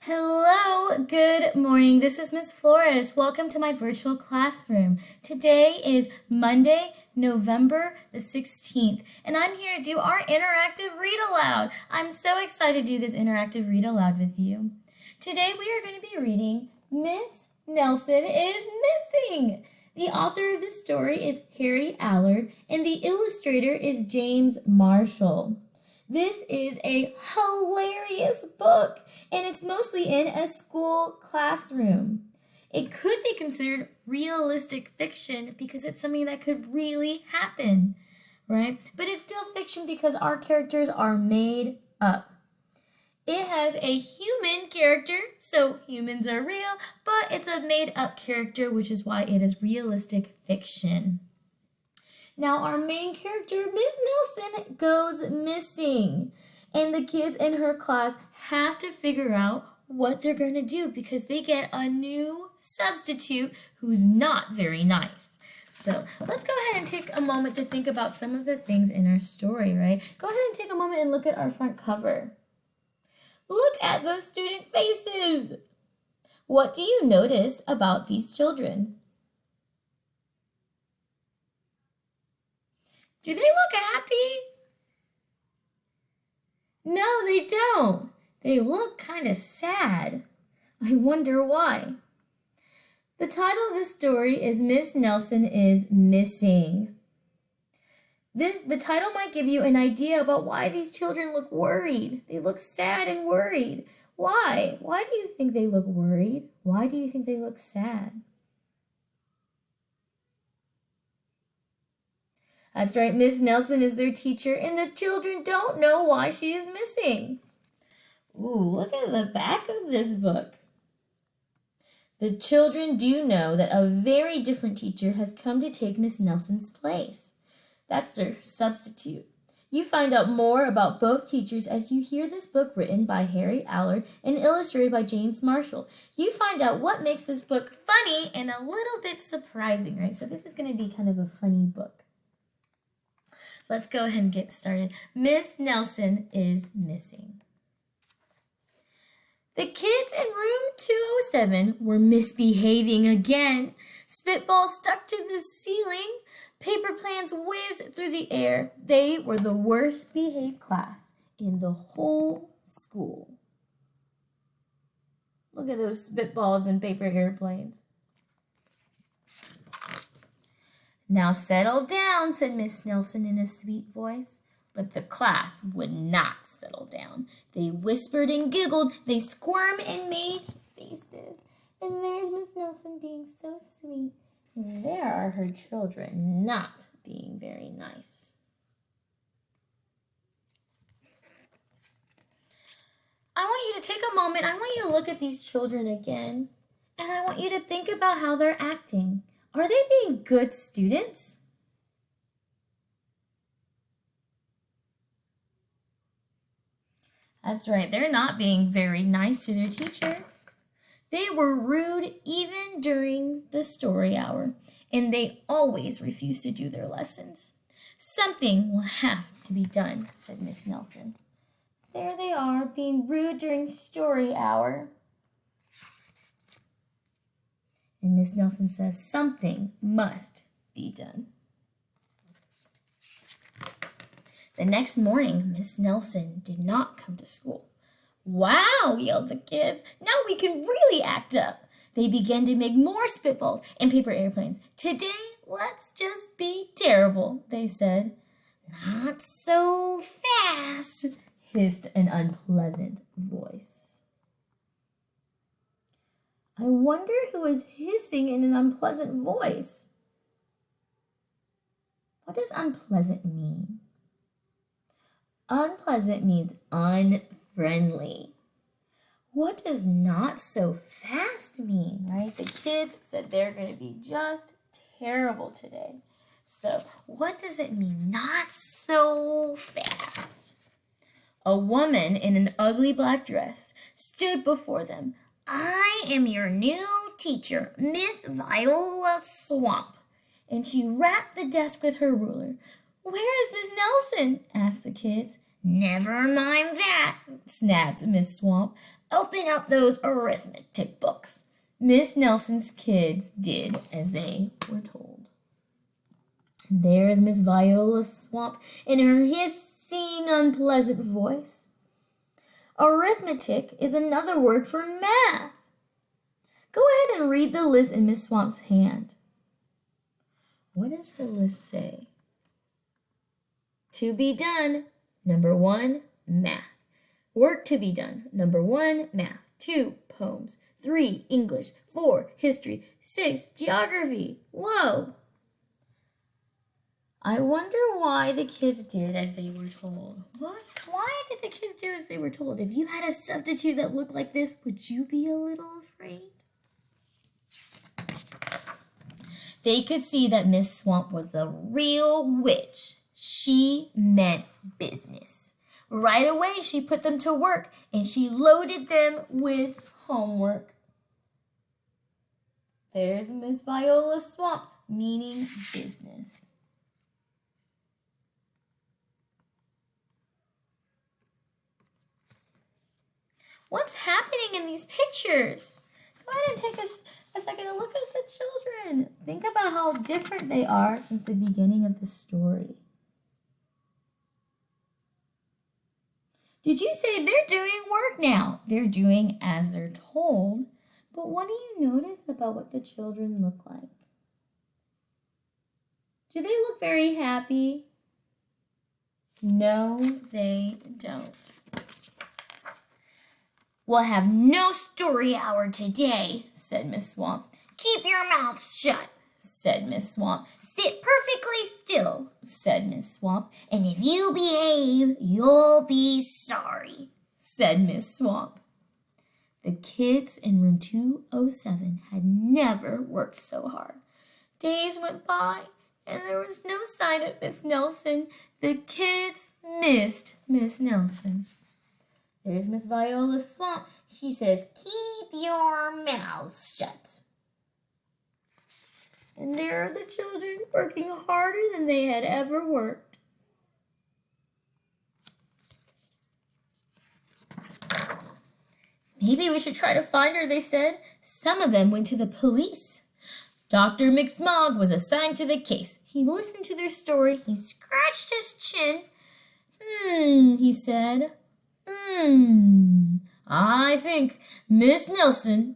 Hello, good morning. This is Miss Flores. Welcome to my virtual classroom. Today is Monday, November the 16th, and I'm here to do our interactive read aloud. I'm so excited to do this interactive read aloud with you. Today we are going to be reading Miss Nelson is Missing. The author of this story is Harry Allard, and the illustrator is James Marshall. This is a hilarious book, and it's mostly in a school classroom. It could be considered realistic fiction because it's something that could really happen, right? But it's still fiction because our characters are made up. It has a human character, so humans are real, but it's a made-up character, which is why it is realistic fiction. Now, our main character, Miss Nelson, goes missing, and the kids in her class have to figure out what they're going to do because they get a new substitute who's not very nice. So let's go ahead and take a moment to think about some of the things in our story, right? Go ahead and take a moment and look at our front cover. Look at those student faces. What do you notice about these children? Do they look happy? No, they don't. They look kind of sad. I wonder why. The title of this story is Miss Nelson is Missing. The title might give you an idea about why these children look worried. They look sad and worried. Why? Why do you think they look worried? Why do you think they look sad? That's right, Miss Nelson is their teacher, and the children don't know why she is missing. Ooh, look at the back of this book. The children do know that a very different teacher has come to take Miss Nelson's place. That's their substitute. You find out more about both teachers as you hear this book written by Harry Allard and illustrated by James Marshall. You find out what makes this book funny and a little bit surprising, right? So this is going to be kind of a funny book. Let's go ahead and get started. Miss Nelson is missing. The kids in room 207 were misbehaving again. Spitballs stuck to the ceiling. Paper planes whizzed through the air. They were the worst behaved class in the whole school. Look at those spitballs and paper airplanes. Now settle down, said Miss Nelson in a sweet voice. But the class would not settle down. They whispered and giggled. They squirmed and made faces. And there's Miss Nelson being so sweet. And there are her children not being very nice. I want you to take a moment. I want you to look at these children again. And I want you to think about how they're acting. Are they being good students? That's right, they're not being very nice to their teacher. They were rude even during the story hour, and they always refused to do their lessons. Something will have to be done, said Miss Nelson. There they are, being rude during story hour. And Miss Nelson says something must be done. The next morning, Miss Nelson did not come to school. Wow, yelled the kids. Now we can really act up. They began to make more spitballs and paper airplanes. Today, let's just be terrible, they said. Not so fast, hissed an unpleasant voice. I wonder who is hissing in an unpleasant voice. What does unpleasant mean? Unpleasant means unfriendly. What does not so fast mean, right? The kids said they're going to be just terrible today. So what does it mean, not so fast? A woman in an ugly black dress stood before them. I am your new teacher, Miss Viola Swamp. And she rapped the desk with her ruler. Where is Miss Nelson? Asked the kids. Never mind that, snapped Miss Swamp. Open up those arithmetic books. Miss Nelson's kids did as they were told. And there is Miss Viola Swamp in her hissing, unpleasant voice. Arithmetic is another word for math. Go ahead and read the list in Miss Swamp's hand. What does her list say? To be done. Number 1, math. Work to be done. Number 1, math. 2, poems. 3, English. 4, history. 6, geography. Whoa! I wonder why the kids did as they were told. What? Why did the kids do as they were told? If you had a substitute that looked like this, would you be a little afraid? They could see that Miss Swamp was the real witch. She meant business. Right away, she put them to work, and she loaded them with homework. There's Miss Viola Swamp, meaning business. What's happening in these pictures? Go ahead and take a second to look at the children. Think about how different they are since the beginning of the story. Did you say they're doing work now? They're doing as they're told. But what do you notice about what the children look like? Do they look very happy? No, they don't. We'll have no story hour today, said Miss Swamp. Keep your mouth shut, said Miss Swamp. Sit perfectly still, said Miss Swamp. And if you behave, you'll be sorry, said Miss Swamp. The kids in room 207 had never worked so hard. Days went by, and there was no sign of Miss Nelson. The kids missed Miss Nelson. There's Miss Viola Swamp. She says, keep your mouths shut. And there are the children working harder than they had ever worked. Maybe we should try to find her, they said. Some of them went to the police. Dr. McSmog was assigned to the case. He listened to their story. He scratched his chin. He said. I think Miss Nelson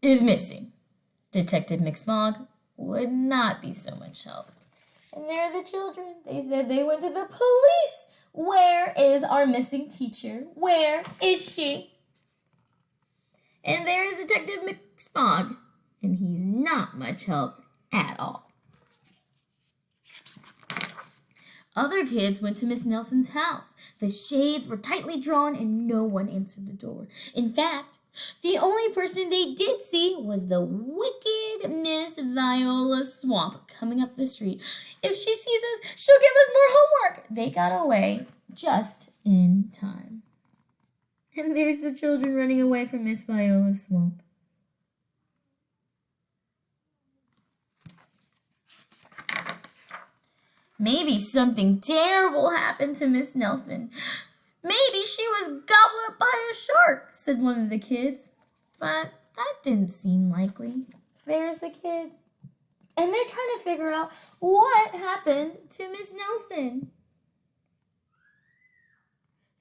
is missing. Detective McSmog would not be so much help. And there are the children. They said they went to the police. Where is our missing teacher? Where is she? And there is Detective McSmog, and he's not much help at all. Other kids went to Miss Nelson's house. The shades were tightly drawn and no one answered the door. In fact, the only person they did see was the wicked Miss Viola Swamp coming up the street. If she sees us, she'll give us more homework. They got away just in time. And there's the children running away from Miss Viola Swamp. Maybe something terrible happened to Miss Nelson. Maybe she was gobbled up by a shark, said one of the kids. But that didn't seem likely. There's the kids. And they're trying to figure out what happened to Miss Nelson.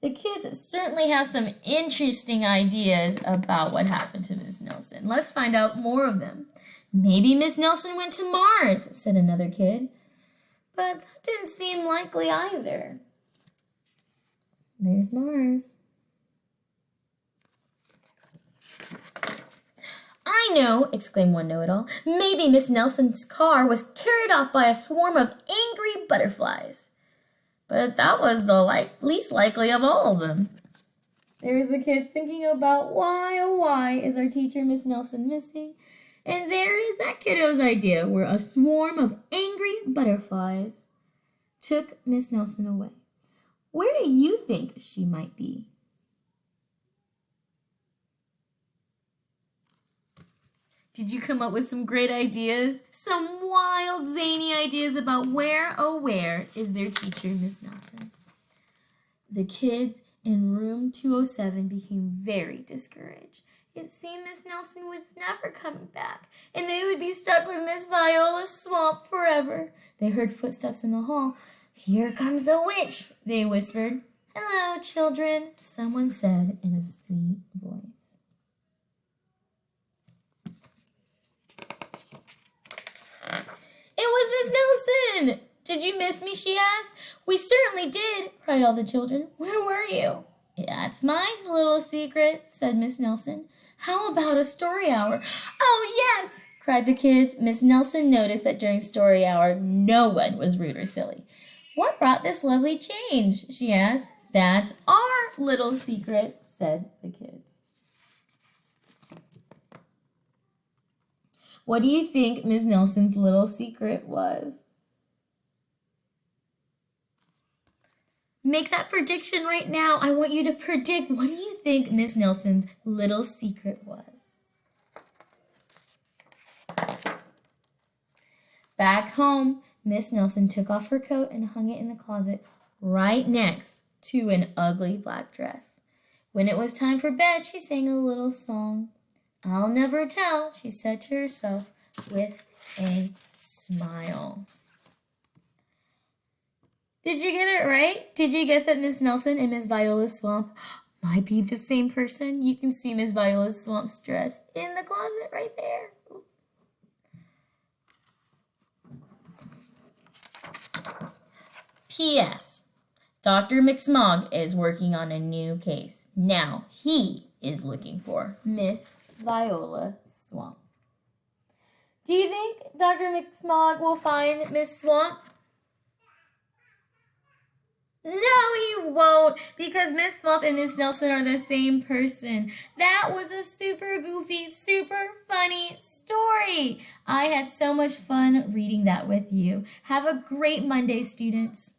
The kids certainly have some interesting ideas about what happened to Miss Nelson. Let's find out more of them. Maybe Miss Nelson went to Mars, said another kid. But that didn't seem likely either. There's Mars. I know, exclaimed one know-it-all. Maybe Miss Nelson's car was carried off by a swarm of angry butterflies. But that was the least likely of all of them. There's the kids thinking about why, oh why, is our teacher Miss Nelson missing? And there is that kiddo's idea where a swarm of angry butterflies took Miss Nelson away. Where do you think she might be? Did you come up with some great ideas? Some wild, zany ideas about where, oh where, is their teacher, Miss Nelson? The kids in room 207 became very discouraged. It seemed Miss Nelson was never coming back, and they would be stuck with Miss Viola's swamp forever. They heard footsteps in the hall. "Here comes the witch," they whispered. "Hello, children," someone said in a sweet voice. "It was Miss Nelson! Did you miss me?" she asked. "We certainly did," cried all the children. "Where were you?" "That's my little secret," said Miss Nelson. "How about a story hour?" "Oh, yes!" cried the kids. Miss Nelson noticed that during story hour, no one was rude or silly. "What brought this lovely change?" she asked. "That's our little secret," said the kids. What do you think Miss Nelson's little secret was? Make that prediction right now. I want you to predict, what do you think Miss Nelson's little secret was? Back home, Miss Nelson took off her coat and hung it in the closet right next to an ugly black dress. When it was time for bed, she sang a little song. "I'll never tell," she said to herself with a smile. Did you get it right? Did you guess that Miss Nelson and Miss Viola's swamp might be the same person? You can see Miss Viola's swamp's dress in the closet right there. P.S. Dr. McSmog is working on a new case. Now he is looking for Miss Viola Swamp. Do you think Dr. McSmog will find Miss Swamp? No, he won't, because Miss Swamp and Miss Nelson are the same person. That was a super goofy, super funny story. I had so much fun reading that with you. Have a great Monday, students.